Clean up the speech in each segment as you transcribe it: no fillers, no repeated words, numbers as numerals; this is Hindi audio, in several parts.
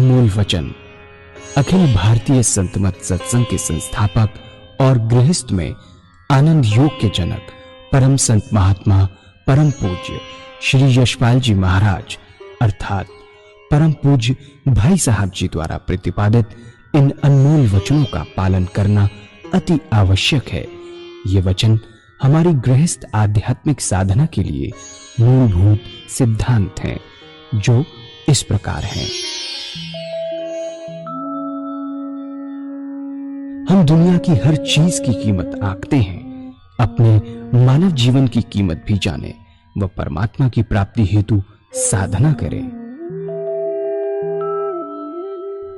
अनमोल वचन अखिल भारतीय संत मत सत्संग के संस्थापक और गृहस्थ में आनंद योग के जनक परम संत महात्मा परम पूज्य श्री यशपाल जी महाराज अर्थात परम पूज्य भाई साहब जी द्वारा प्रतिपादित इन अनमोल वचनों का पालन करना अति आवश्यक है। ये वचन हमारी गृहस्थ आध्यात्मिक साधना के लिए मूलभूत सिद्धांत हैं, जो इस प्रकार हैं। हम दुनिया की हर चीज की कीमत आंकते हैं, अपने मानव जीवन की कीमत भी जाने व परमात्मा की प्राप्ति हेतु साधना करें।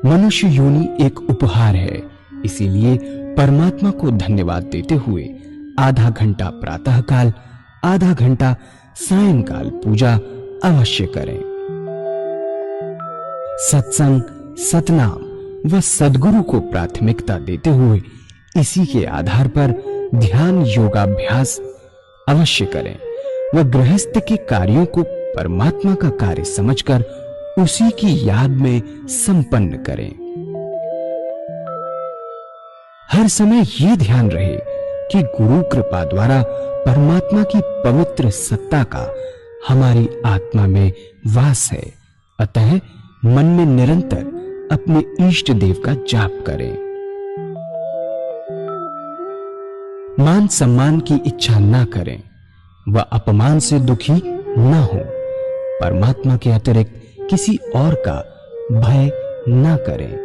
मनुष्य योनि एक उपहार है, इसीलिए परमात्मा को धन्यवाद देते हुए आधा घंटा प्रातःकाल, आधा घंटा सायंकाल पूजा अवश्य करें। सत्संग, सतनाम व सद्गुरु को प्राथमिकता देते हुए इसी के आधार पर ध्यान योगाभ्यास अवश्य करें व गृहस्थ के कार्यों को परमात्मा का कार्य समझकर उसी की याद में संपन्न करें। हर समय ये ध्यान रहे कि गुरु कृपा द्वारा परमात्मा की पवित्र सत्ता का हमारी आत्मा में वास है, अतः मन में निरंतर अपने इष्ट देव का जाप करें। मान सम्मान की इच्छा ना करें व अपमान से दुखी ना हो। परमात्मा के अतिरिक्त किसी और का भय ना करें।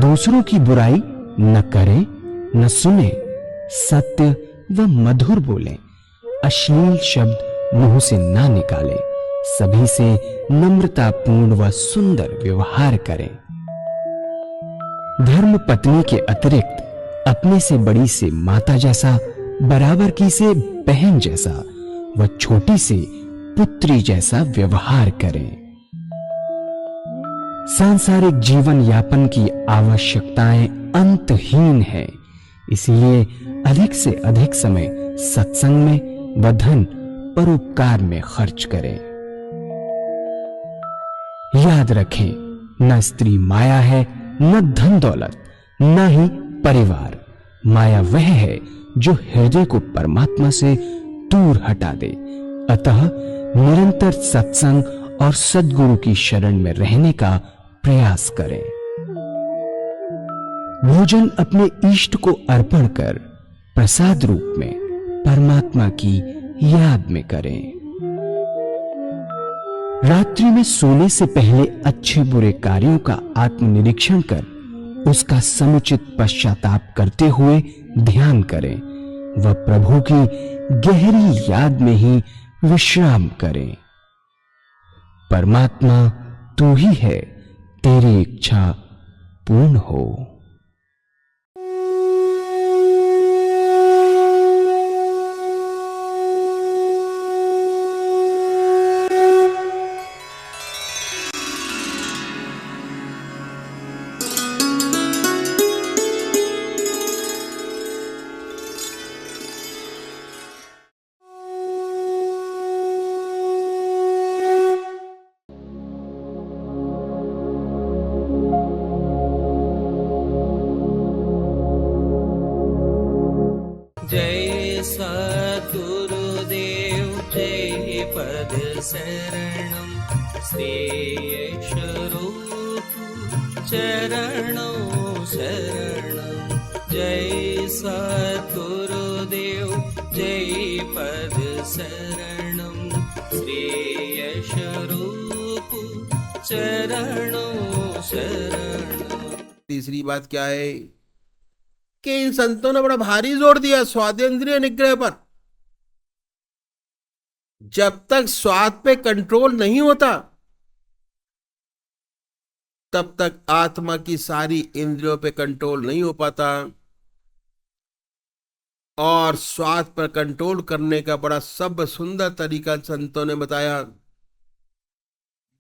दूसरों की बुराई न करें, न सुने, सत्य व मधुर बोलें, अश्लील शब्द मुंह से ना निकालें, सभी से नम्रतापूर्ण व सुंदर व्यवहार करें। धर्म पत्नी के अतिरिक्त अपने से बड़ी से माता जैसा, बराबर की से बहन जैसा व छोटी से पुत्री जैसा व्यवहार करें। सांसारिक जीवन यापन की आवश्यकताएं अंतहीन है, इसलिए अधिक से अधिक समय सत्संग में व धन परोपकार में खर्च करें। याद रखें, न स्त्री माया है, न धन दौलत, न ही परिवार। माया वह है जो हृदय को परमात्मा से दूर हटा दे। अतः निरंतर सत्संग और सद्गुरु की शरण में रहने का प्रयास करें। भोजन अपने इष्ट को अर्पण कर प्रसाद रूप में परमात्मा की याद में करें। रात्रि में सोने से पहले अच्छे बुरे कार्यों का आत्मनिरीक्षण कर उसका समुचित पश्चाताप करते हुए ध्यान करें व प्रभु की गहरी याद में ही विश्राम करें। परमात्मा तू ही है, तेरी इच्छा पूर्ण हो। जय सद्गुरुदेव जय पद शरणम श्रेयस्वरूप चरणों शरणम। जय सद्गुरुदेव जय पद शरणम श्रेयस्वरूप चरणों शरणम। तीसरी बात क्या है कि इन संतों ने बड़ा भारी जोर दिया स्वादेंद्रिय निग्रह पर। जब तक स्वाद पे कंट्रोल नहीं होता तब तक आत्मा की सारी इंद्रियों पे कंट्रोल नहीं हो पाता। और स्वाद पर कंट्रोल करने का बड़ा सब सुंदर तरीका संतों ने बताया।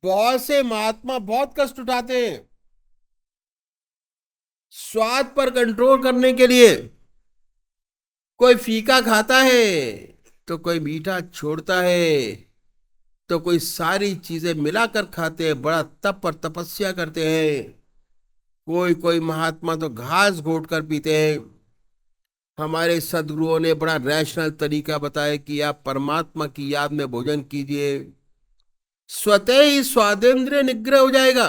बहुत से महात्मा बहुत कष्ट उठाते हैं स्वाद पर कंट्रोल करने के लिए। कोई फीका खाता है तो कोई मीठा छोड़ता है, तो कोई सारी चीजें मिलाकर खाते हैं, बड़ा तप और तपस्या करते हैं। कोई कोई महात्मा तो घास घोट कर पीते हैं। हमारे सदगुरुओं ने बड़ा रैशनल तरीका बताया कि आप परमात्मा की याद में भोजन कीजिए, स्वतः ही स्वादेंद्रिय निग्रह हो जाएगा,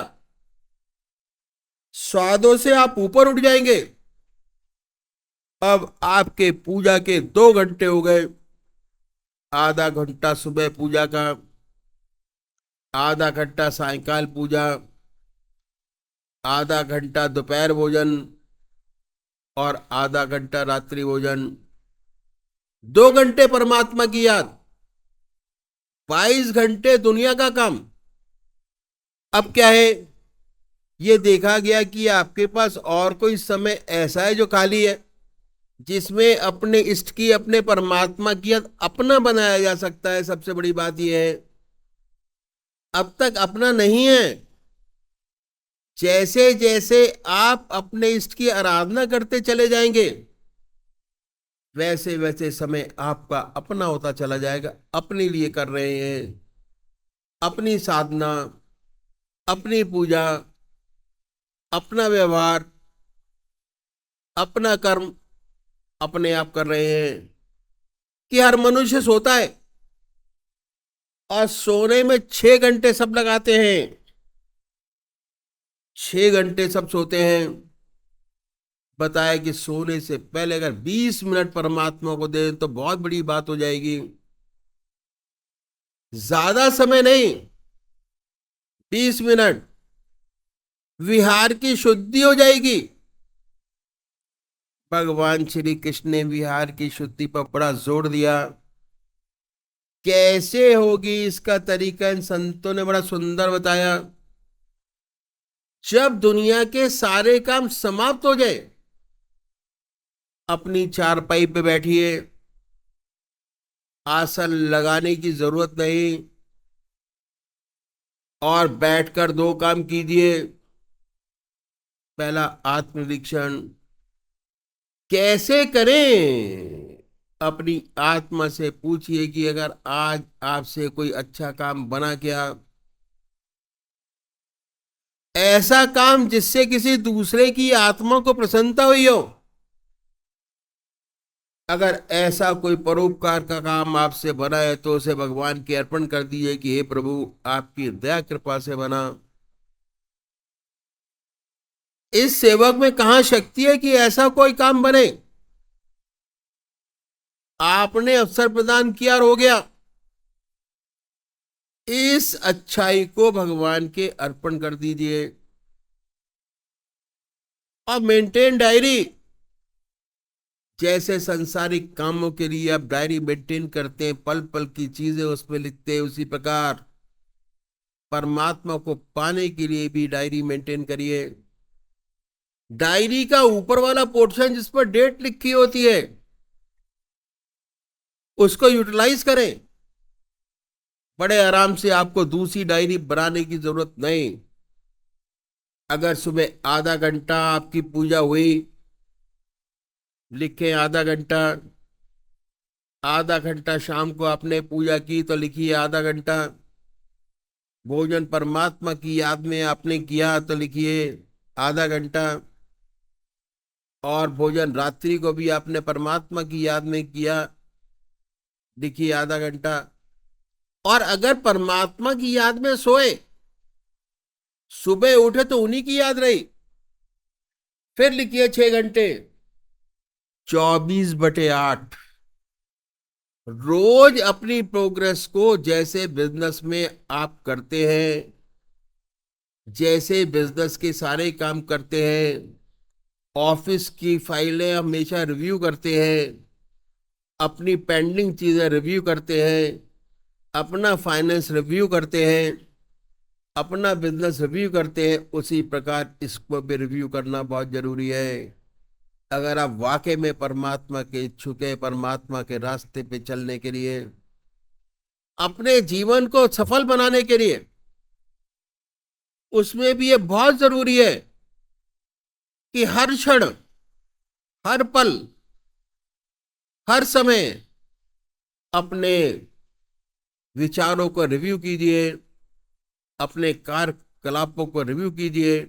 स्वादों से आप ऊपर उठ जाएंगे। अब आपके पूजा के 2 घंटे हो गए, आधा घंटा सुबह पूजा का, आधा घंटा सायंकाल पूजा, आधा घंटा दोपहर भोजन और आधा घंटा रात्रि भोजन। 2 घंटे परमात्मा की याद, 22 घंटे दुनिया का काम। अब क्या है, ये देखा गया कि आपके पास और कोई समय ऐसा है जो खाली है, जिसमें अपने इष्ट की, अपने परमात्मा की याद अपना बनाया जा सकता है। सबसे बड़ी बात यह है, अब तक अपना नहीं है। जैसे जैसे आप अपने इष्ट की आराधना करते चले जाएंगे, वैसे वैसे समय आपका अपना होता चला जाएगा। अपने लिए कर रहे हैं, अपनी साधना, अपनी पूजा, अपना व्यवहार, अपना कर्म अपने आप कर रहे हैं। कि हर मनुष्य सोता है और सोने में 6 घंटे सब लगाते हैं, 6 घंटे सब सोते हैं। बताया कि सोने से पहले अगर 20 मिनट परमात्मा को दे तो बहुत बड़ी बात हो जाएगी। ज्यादा समय नहीं, 20 मिनट, विहार की शुद्धि हो जाएगी। भगवान श्री कृष्ण ने विहार की शुद्धि पर बड़ा जोर दिया। कैसे होगी इसका तरीका इन संतों ने बड़ा सुंदर बताया। जब दुनिया के सारे काम समाप्त हो जाए, अपनी चारपाई पे बैठिए, आसन लगाने की जरूरत नहीं, और बैठकर 2 काम कीजिए। पहला आत्मनिरीक्षण कैसे करें, अपनी आत्मा से पूछिए कि अगर आज आपसे कोई अच्छा काम बना क्या, ऐसा काम जिससे किसी दूसरे की आत्मा को प्रसन्नता हुई हो। अगर ऐसा कोई परोपकार का काम आपसे बना है तो उसे भगवान के अर्पण कर दीजिए कि हे प्रभु, आपकी दया कृपा से बना। इस सेवक में कहां शक्ति है कि ऐसा कोई काम बने। आपने अवसर प्रदान किया और हो गया। इस अच्छाई को भगवान के अर्पण कर दीजिए और मेंटेन डायरी। जैसे सांसारिक कामों के लिए आप डायरी मेंटेन करते हैं, पल पल की चीजें उसमें लिखते हैं, उसी प्रकार परमात्मा को पाने के लिए भी डायरी मेंटेन करिए। डायरी का ऊपर वाला पोर्शन जिस पर डेट लिखी होती है, उसको यूटिलाइज करें। बड़े आराम से, आपको दूसरी डायरी बनाने की जरूरत नहीं। अगर सुबह आधा घंटा आपकी पूजा हुई, लिखें आधा घंटा। आधा घंटा शाम को आपने पूजा की तो लिखिए आधा घंटा। भोजन परमात्मा की याद में आपने किया तो लिखिए आधा घंटा। और भोजन रात्रि को भी आपने परमात्मा की याद में किया, लिखिए आधा घंटा। और अगर परमात्मा की याद में सोए, सुबह उठे तो उन्हीं की याद रही, फिर लिखिए 6 घंटे। 24/8 रोज अपनी प्रोग्रेस को, जैसे बिजनेस में आप करते हैं, जैसे बिजनेस के सारे काम करते हैं, ऑफिस की फाइलें हमेशा रिव्यू करते हैं, अपनी पेंडिंग चीजें रिव्यू करते हैं, अपना फाइनेंस रिव्यू करते हैं, अपना बिजनेस रिव्यू करते हैं, उसी प्रकार इसको भी रिव्यू करना बहुत जरूरी है। अगर आप वाकई में परमात्मा के इच्छुक हैं, परमात्मा के रास्ते पे चलने के लिए, अपने जीवन को सफल बनाने के लिए, उसमें भी ये बहुत जरूरी है कि हर क्षण, हर पल, हर समय अपने विचारों को रिव्यू कीजिए, अपने कार्यकलापों को रिव्यू कीजिए,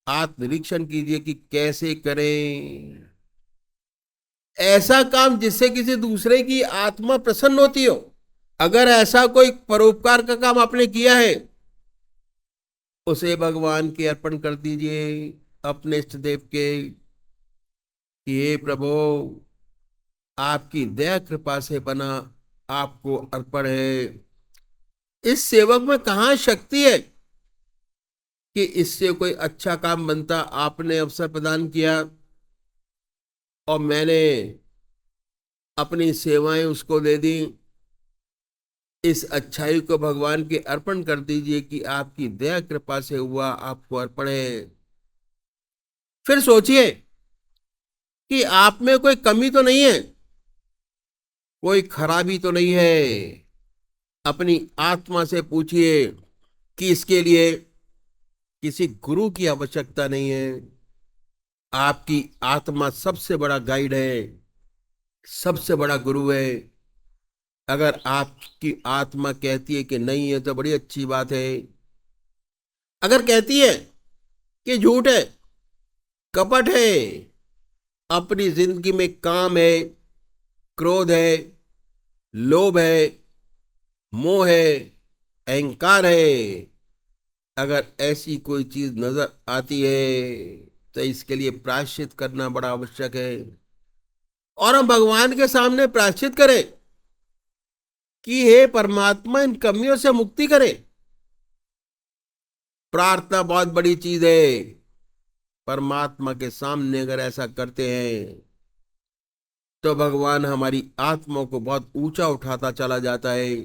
आत्मनिरीक्षण कीजिए कि कैसे करें ऐसा काम जिससे किसी दूसरे की आत्मा प्रसन्न होती हो। अगर ऐसा कोई परोपकार का काम आपने किया है, उसे भगवान के अर्पण कर दीजिए, अपने इष्ट देव के, कि हे प्रभु, आपकी दया कृपा से बना आपको अर्पण है। इस सेवक में कहाँ शक्ति है कि इससे कोई अच्छा काम बनता। आपने अवसर प्रदान किया और मैंने अपनी सेवाएं उसको दे दी। इस अच्छाई को भगवान के अर्पण कर दीजिए कि आपकी दया कृपा से हुआ, आपको अर्पण है। फिर सोचिए कि आप में कोई कमी तो नहीं है, कोई खराबी तो नहीं है। अपनी आत्मा से पूछिए कि इसके लिए किसी गुरु की आवश्यकता नहीं है। आपकी आत्मा सबसे बड़ा गाइड है, सबसे बड़ा गुरु है। अगर आपकी आत्मा कहती है कि नहीं है तो बड़ी अच्छी बात है। अगर कहती है कि झूठ है, कपट है, अपनी जिंदगी में काम है, क्रोध है, लोभ है, मोह है, अहंकार है, अगर ऐसी कोई चीज नजर आती है तो इसके लिए प्रायश्चित करना बड़ा आवश्यक है। और हम भगवान के सामने प्रायश्चित करें कि हे परमात्मा, इन कमियों से मुक्ति करे। प्रार्थना बहुत बड़ी चीज है। परमात्मा के सामने अगर ऐसा करते हैं तो भगवान हमारी आत्मा को बहुत ऊंचा उठाता चला जाता है।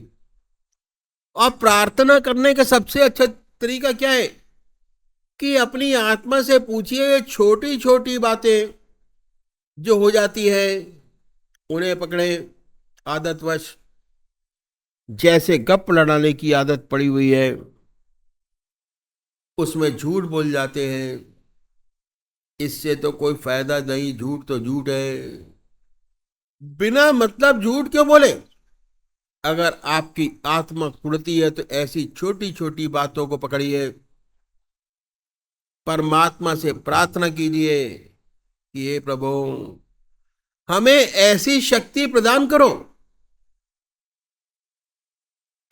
और प्रार्थना करने का सबसे अच्छा तरीका क्या है कि अपनी आत्मा से पूछिए, छोटी छोटी बातें जो हो जाती है उन्हें पकड़े आदतवश। जैसे गप लड़ाने की आदत पड़ी हुई है, उसमें झूठ बोल जाते हैं, इससे तो कोई फायदा नहीं, झूठ तो झूठ है। बिना मतलब झूठ क्यों बोले। अगर आपकी आत्मा कुड़ती है तो ऐसी छोटी छोटी बातों को पकड़िए, परमात्मा से प्रार्थना कीजिए कि हे प्रभु, हमें ऐसी शक्ति प्रदान करो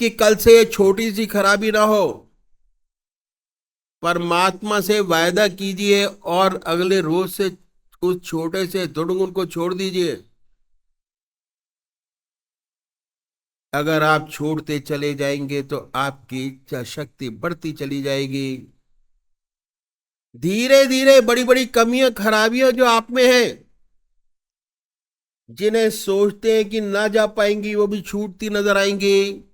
कि कल से ये छोटी सी खराबी ना हो। परमात्मा से वायदा कीजिए और अगले रोज से उस छोटे से दुर्गुण को छोड़ दीजिए। अगर आप छोड़ते चले जाएंगे तो आपकी इच्छा शक्ति बढ़ती चली जाएगी। धीरे धीरे बड़ी बड़ी कमियां, खराबियां जो आप में है, जिन्हें सोचते हैं कि ना जा पाएंगी, वो भी छूटती नजर आएंगी।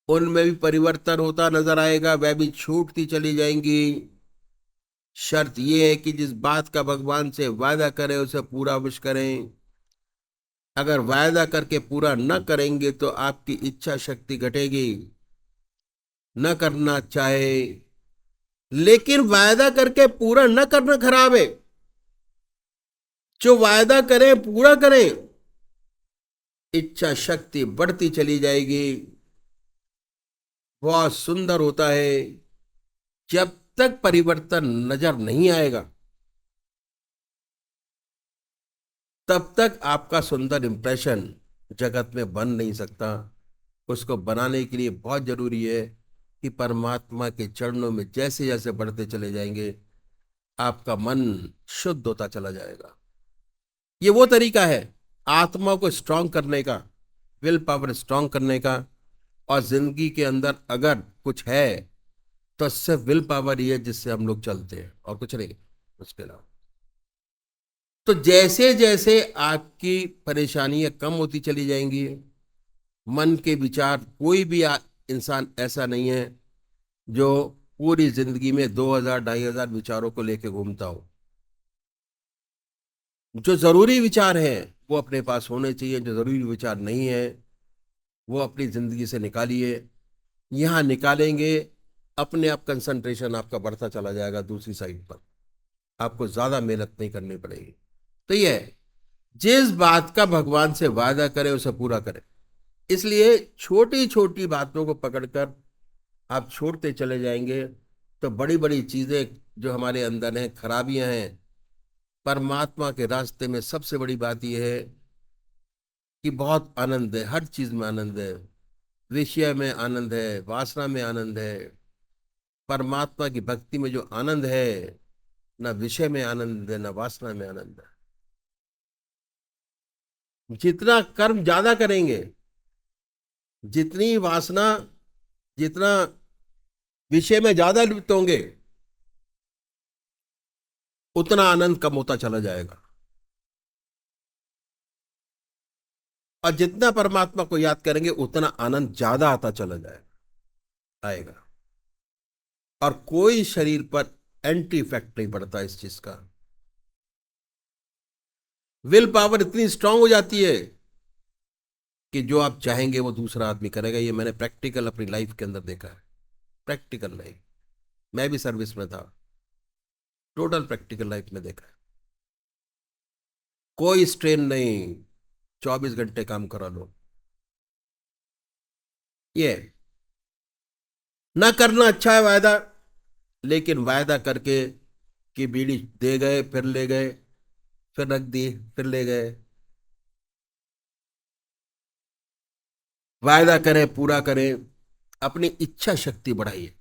उनमें भी परिवर्तन होता नजर आएगा, वह भी छूटती चली जाएंगी। शर्त यह है कि जिस बात का भगवान से वादा करें उसे पूरा अवश्य करें। अगर वायदा करके पूरा न करेंगे तो आपकी इच्छा शक्ति घटेगी। न करना चाहे, लेकिन वायदा करके पूरा न करना खराब है। जो वायदा करें पूरा करें, इच्छा शक्ति बढ़ती चली जाएगी। बहुत सुंदर होता है। जब तक परिवर्तन नजर नहीं आएगा तब तक आपका सुंदर इंप्रेशन जगत में बन नहीं सकता। उसको बनाने के लिए बहुत जरूरी है कि परमात्मा के चरणों में जैसे जैसे बढ़ते चले जाएंगे, आपका मन शुद्ध होता चला जाएगा। ये वो तरीका है आत्मा को स्ट्रांग करने का, विल पावर स्ट्रांग करने का। और जिंदगी के अंदर अगर कुछ है तो सिर्फ विल पावर ही है जिससे हम लोग चलते हैं, और कुछ नहीं उसके अलावा। तो जैसे जैसे आपकी परेशानियां कम होती चली जाएंगी, मन के विचार, कोई भी इंसान ऐसा नहीं है जो पूरी जिंदगी में 2000 2500 विचारों को लेकर घूमता हो। जो जरूरी विचार है वो अपने पास होने चाहिए, जो जरूरी विचार नहीं है वो अपनी जिंदगी से निकालिए। यहां निकालेंगे, अपने आप कंसंट्रेशन आपका बढ़ता चला जाएगा दूसरी साइड पर। आपको ज्यादा मेहनत नहीं करनी पड़ेगी। तो ये है, जिस बात का भगवान से वादा करे उसे पूरा करें। इसलिए छोटी छोटी बातों को पकड़कर आप छोड़ते चले जाएंगे तो बड़ी बड़ी चीजें जो हमारे अंदर हैं, खराबियां हैं, परमात्मा के रास्ते में सबसे बड़ी बात यह है कि बहुत आनंद है, हर चीज में आनंद है। विषय में आनंद है, वासना में आनंद है। परमात्मा की भक्ति में जो आनंद है, ना विषय में आनंद है ना वासना में आनंद है। जितना कर्म ज्यादा करेंगे, जितनी वासना, जितना विषय में ज्यादा लिप्त होंगे, उतना आनंद कम होता चला जाएगा। और जितना परमात्मा को याद करेंगे उतना आनंद ज्यादा आता चला जाएगा, आएगा। और कोई शरीर पर एंटी इफेक्ट नहीं पड़ता इस चीज का। विल पावर इतनी स्ट्रांग हो जाती है कि जो आप चाहेंगे वो दूसरा आदमी करेगा। ये मैंने प्रैक्टिकल अपनी लाइफ के अंदर देखा है, प्रैक्टिकल लाइफ। मैं भी सर्विस में था, टोटल प्रैक्टिकल लाइफ में देखा है। कोई स्ट्रेन नहीं, 24 घंटे काम करा लो। ये ना करना अच्छा है वायदा, लेकिन वायदा करके कि बीड़ी दे गए फिर ले गए, फिर रख दी फिर ले गए। वायदा करें, पूरा करें, अपनी इच्छा शक्ति बढ़ाइए।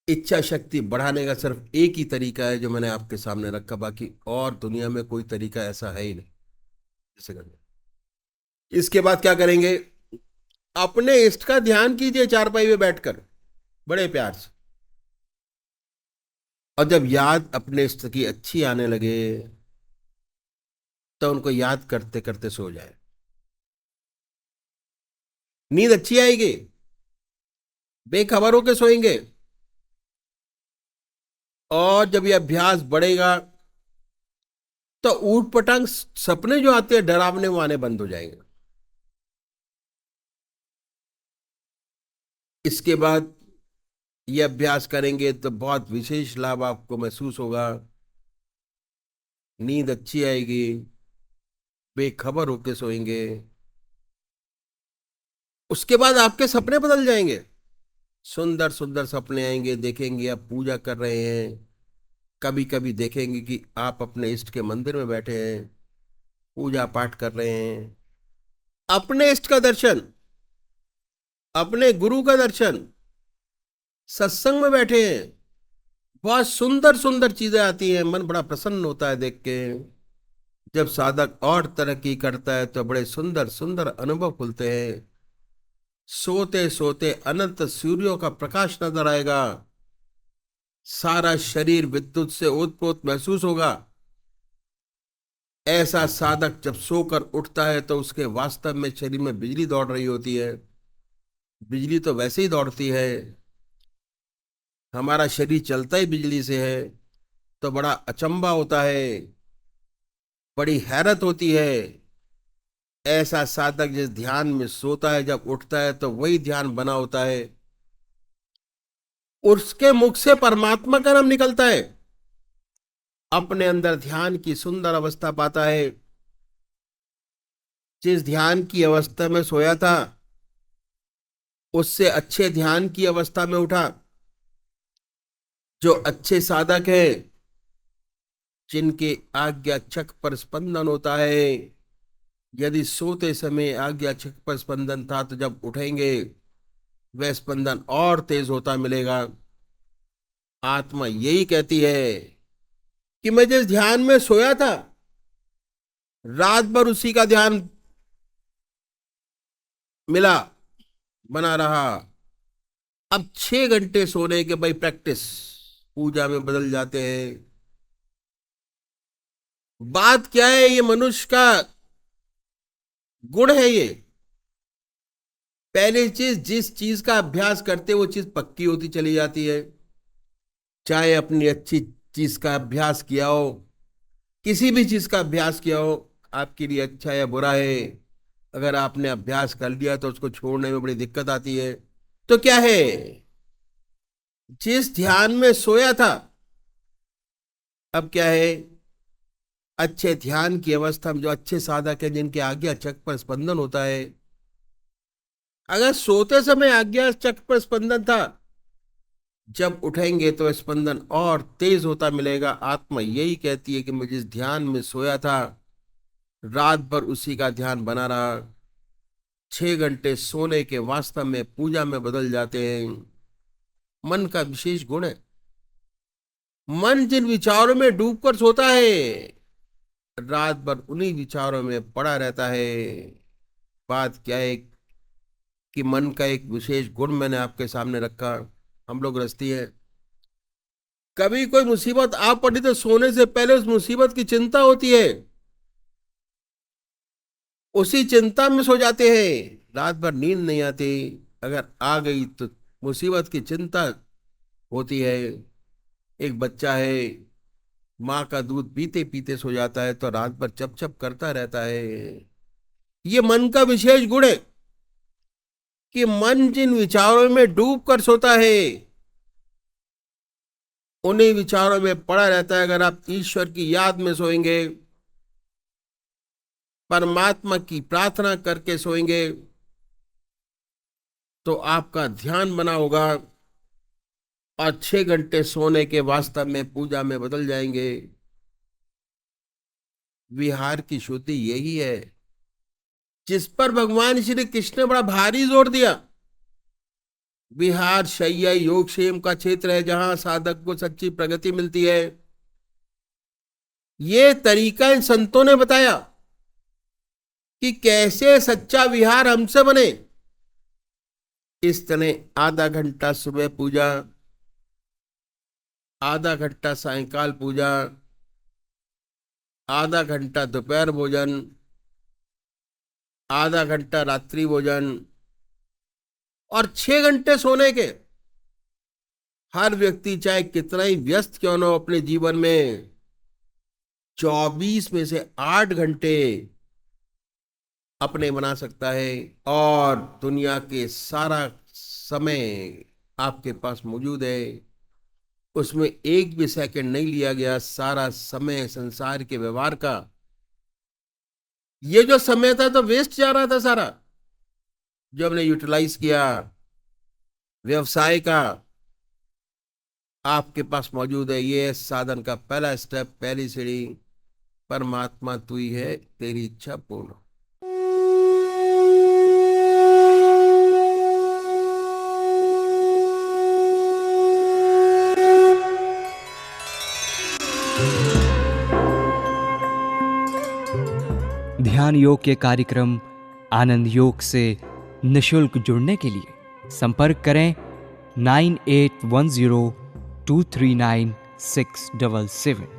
इच्छा शक्ति बढ़ाने का सिर्फ एक ही तरीका है जो मैंने आपके सामने रखा, बाकी और दुनिया में कोई तरीका ऐसा है ही नहीं जैसे करना। इसके बाद क्या करेंगे? अपने इष्ट का ध्यान कीजिए चारपाई में बैठकर बड़े प्यार से। और जब याद अपने इष्ट की अच्छी आने लगे तो उनको याद करते करते सो जाए। नींद अच्छी आएगी, बेखबर होकर सोएंगे। और जब ये अभ्यास बढ़ेगा तो ऊट पटांग सपने जो आते हैं डरावने, वो आने बंद हो जाएंगे। इसके बाद ये अभ्यास करेंगे तो बहुत विशेष लाभ आपको महसूस होगा। नींद अच्छी आएगी, बेखबर होके सोएंगे। उसके बाद आपके सपने बदल जाएंगे, सुंदर सुंदर सपने आएंगे। देखेंगे आप पूजा कर रहे हैं, कभी कभी देखेंगे कि आप अपने इष्ट के मंदिर में बैठे हैं, पूजा पाठ कर रहे हैं। अपने इष्ट का दर्शन, अपने गुरु का दर्शन, सत्संग में बैठे हैं। बहुत सुंदर सुंदर चीजें आती हैं, मन बड़ा प्रसन्न होता है देख के। जब साधक और तरक्की करता है तो बड़े सुंदर सुंदर अनुभव खुलते हैं। सोते सोते अनंत सूर्यों का प्रकाश नजर आएगा। सारा शरीर विद्युत से ओतप्रोत महसूस होगा। ऐसा साधक जब सोकर उठता है तो उसके वास्तव में शरीर में बिजली दौड़ रही होती है। बिजली तो वैसे ही दौड़ती है, हमारा शरीर चलता ही बिजली से है। तो बड़ा अचंभा होता है, बड़ी हैरत होती है। ऐसा साधक जिस ध्यान में सोता है, जब उठता है तो वही ध्यान बना होता है। उसके मुख से परमात्मा का नाम निकलता है। अपने अंदर ध्यान की सुंदर अवस्था पाता है। जिस ध्यान की अवस्था में सोया था उससे अच्छे ध्यान की अवस्था में उठा। जो अच्छे साधक है, जिनके आज्ञा चक्र पर स्पंदन होता है, यदि सोते समय आज्ञा चक्र पर स्पंदन था तो जब उठेंगे वह स्पंदन और तेज होता मिलेगा। आत्मा यही कहती है कि मैं जिस ध्यान में सोया था, रात भर उसी का ध्यान मिला, बना रहा। अब 6 घंटे सोने के भाई प्रैक्टिस पूजा में बदल जाते हैं। बात क्या है, ये मनुष्य का गुण है। ये पहली चीज, जिस चीज का अभ्यास करते वो चीज पक्की होती चली जाती है। चाहे अपनी अच्छी चीज का अभ्यास किया हो, किसी भी चीज का अभ्यास किया हो, आपके लिए अच्छा या बुरा है, अगर आपने अभ्यास कर लिया तो उसको छोड़ने में बड़ी दिक्कत आती है। तो क्या है, जिस ध्यान में सोया था, अब क्या है, अच्छे ध्यान की अवस्था में जो अच्छे साधक है, जिनके आज्ञा चक्र पर स्पंदन होता है, अगर सोते समय आज्ञा चक्र पर स्पंदन था, जब उठेंगे तो स्पंदन और तेज होता मिलेगा। आत्मा यही कहती है कि मैं जिस ध्यान में सोया था, रात भर उसी का ध्यान बना रहा। 6 घंटे सोने के वास्तव में पूजा में बदल जाते हैं। मन का विशेष गुण है। मन जिन विचारों में डूबकर सोता है, रात भर उन्हीं विचारों में पड़ा रहता है। बात क्या है कि मन का एक विशेष गुण मैंने आपके सामने रखा। हम लोग गृहस्थी है, कभी कोई मुसीबत आ पड़ी तो सोने से पहले उस मुसीबत की चिंता होती है, उसी चिंता में सो जाते हैं, रात भर नींद नहीं आती। अगर आ गई तो मुसीबत की चिंता होती है। एक बच्चा है, माँ का दूध पीते पीते सो जाता है तो रात भर चप चप करता रहता है। ये मन का विशेष गुण है कि मन जिन विचारों में डूब कर सोता है, उन्हीं विचारों में पड़ा रहता है। अगर आप ईश्वर की याद में सोएंगे, परमात्मा की प्रार्थना करके सोएंगे, तो आपका ध्यान बना होगा और 6 घंटे सोने के वास्तव में पूजा में बदल जाएंगे। विहार की श्रुति यही है जिस पर भगवान श्री कृष्ण ने बड़ा भारी जोर दिया। विहार शैया योगक्षेम का क्षेत्र है जहां साधक को सच्ची प्रगति मिलती है। ये तरीका इन संतों ने बताया कि कैसे सच्चा विहार हमसे बने। इस तरह आधा घंटा सुबह पूजा, आधा घंटा सायंकाल पूजा, आधा घंटा दोपहर भोजन, आधा घंटा रात्रि भोजन और 6 घंटे सोने के। हर व्यक्ति चाहे कितना ही व्यस्त क्यों न हो अपने जीवन में, 24 में से 8 घंटे अपने बना सकता है और दुनिया के सारा समय आपके पास मौजूद है। उसमें एक भी सेकंड नहीं लिया गया। सारा समय संसार के व्यवहार का, ये जो समय था तो वेस्ट जा रहा था सारा, जो हमने यूटिलाइज किया व्यवसाय का, आपके पास मौजूद है। ये साधन का पहला स्टेप, पहली सीढ़ी। परमात्मा तू ही है, तेरी इच्छा पूर्ण हो। ध्यान योग के कार्यक्रम आनंद योग से निशुल्क जुड़ने के लिए संपर्क करें 9810239677।